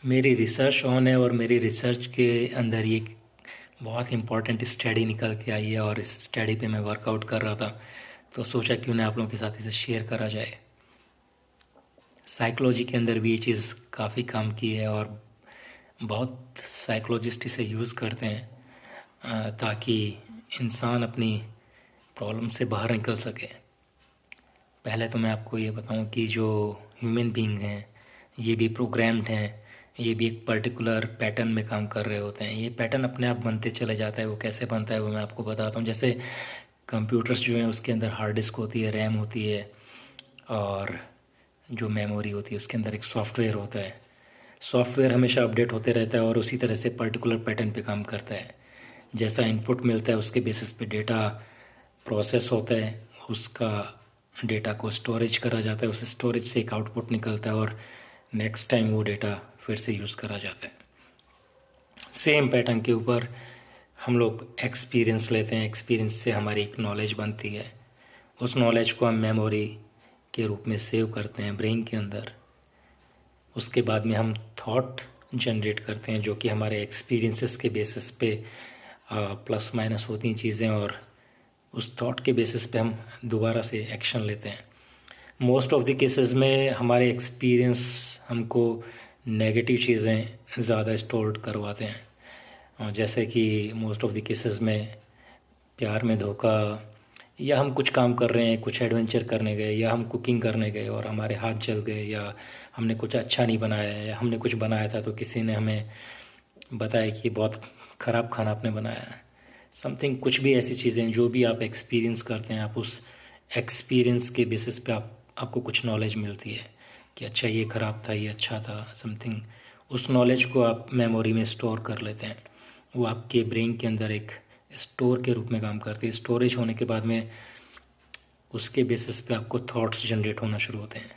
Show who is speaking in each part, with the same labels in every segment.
Speaker 1: मेरी research on है और मेरी रिसर्च के अंदर ये बहुत इम्पोर्टेंट स्टडी निकल के आई है और इस स्टडी पे मैं वर्कआउट कर रहा था, तो सोचा क्यों ना आप लोगों के साथ इसे शेयर करा जाए। साइकोलॉजी के अंदर भी ये चीज़ काफ़ी काम की है और बहुत साइकोलॉजिस्ट इसे यूज़ करते हैं ताकि इंसान अपनी प्रॉब्लम से बाहर निकल सके। पहले तो मैं आपको ये बताऊं कि जो ह्यूमन बीइंग हैं ये भी प्रोग्राम्ड हैं, ये भी एक पर्टिकुलर पैटर्न में काम कर रहे होते हैं। ये पैटर्न अपने आप बनते चले जाता है। वो कैसे बनता है वो मैं आपको बताता हूँ। जैसे कंप्यूटर्स जो हैं उसके अंदर हार्ड डिस्क होती है, रैम होती है और जो मेमोरी होती है उसके अंदर एक सॉफ्टवेयर होता है। सॉफ्टवेयर हमेशा अपडेट होते रहता है और उसी तरह से पर्टिकुलर पैटर्न पे काम करता है। जैसा इनपुट मिलता है उसके बेसिस पे डेटा प्रोसेस होता है, उसका डेटा को स्टोरेज करा जाता है, उस स्टोरेज से एक आउटपुट निकलता है और नेक्स्ट टाइम वो डेटा फिर से यूज़ करा जाता है। सेम पैटर्न के ऊपर हम लोग एक्सपीरियंस लेते हैं, एक्सपीरियंस से हमारी एक नॉलेज बनती है। उस नॉलेज को हम मेमोरी के रूप में सेव करते हैं ब्रेन के अंदर। उसके बाद में हम थॉट जनरेट करते हैं जो कि हमारे एक्सपीरियंसेस के बेसिस पे प्लस माइनस होती हैं चीज़ें और उस थॉट के बेसिस पे हम दोबारा से एक्शन लेते हैं। मोस्ट ऑफ द केसेस में हमारे एक्सपीरियंस हमको नेगेटिव चीज़ें ज़्यादा स्टोर करवाते हैं, और जैसे कि मोस्ट ऑफ द केसेस में प्यार में धोखा, या हम कुछ काम कर रहे हैं, कुछ एडवेंचर करने गए या हम कुकिंग करने गए और हमारे हाथ जल गए, या हमने कुछ अच्छा नहीं बनाया है, या हमने कुछ बनाया था तो किसी ने हमें बताया कि बहुत ख़राब खाना आपने बनाया है। समथिंग कुछ भी ऐसी चीज़ें जो भी आप एक्सपीरियंस करते हैं, आप उस एक्सपीरियंस के बेसिस पे आपको कुछ नॉलेज मिलती है कि अच्छा ये ख़राब था, ये अच्छा था, समथिंग। उस नॉलेज को आप मेमोरी में स्टोर कर लेते हैं। वो आपके ब्रेन के अंदर एक स्टोर के रूप में काम करती है। स्टोरेज होने के बाद में उसके बेसिस पे आपको थॉट्स जनरेट होना शुरू होते हैं।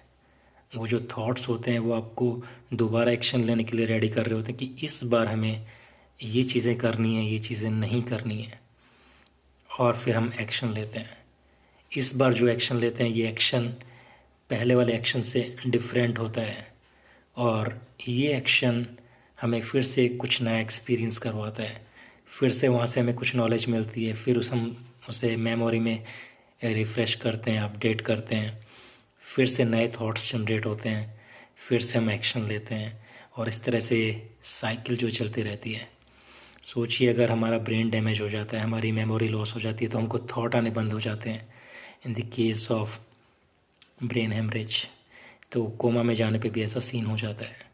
Speaker 1: वो जो थॉट्स होते हैं वो आपको दोबारा एक्शन लेने के लिए रेडी कर रहे होते हैं कि इस बार हमें ये चीज़ें करनी है, ये चीज़ें नहीं करनी है, और फिर हम एक्शन लेते हैं। इस बार जो एक्शन लेते हैं ये एक्शन पहले वाले एक्शन से डिफरेंट होता है और ये एक्शन हमें फिर से कुछ नया एक्सपीरियंस करवाता है। फिर से वहाँ से हमें कुछ नॉलेज मिलती है, फिर हम उसे मेमोरी में रिफ़्रेश करते हैं, अपडेट करते हैं, फिर से नए थॉट्स जनरेट होते हैं, फिर से हम एक्शन लेते हैं और इस तरह से साइकिल जो चलती रहती है। सोचिए अगर हमारा ब्रेन डैमेज हो जाता है, हमारी मेमोरी लॉस हो जाती है तो हमको थॉट आने बंद हो जाते हैं। In the case of brain haemorrhage तो कोमा में जाने पे भी ऐसा सीन हो जाता है।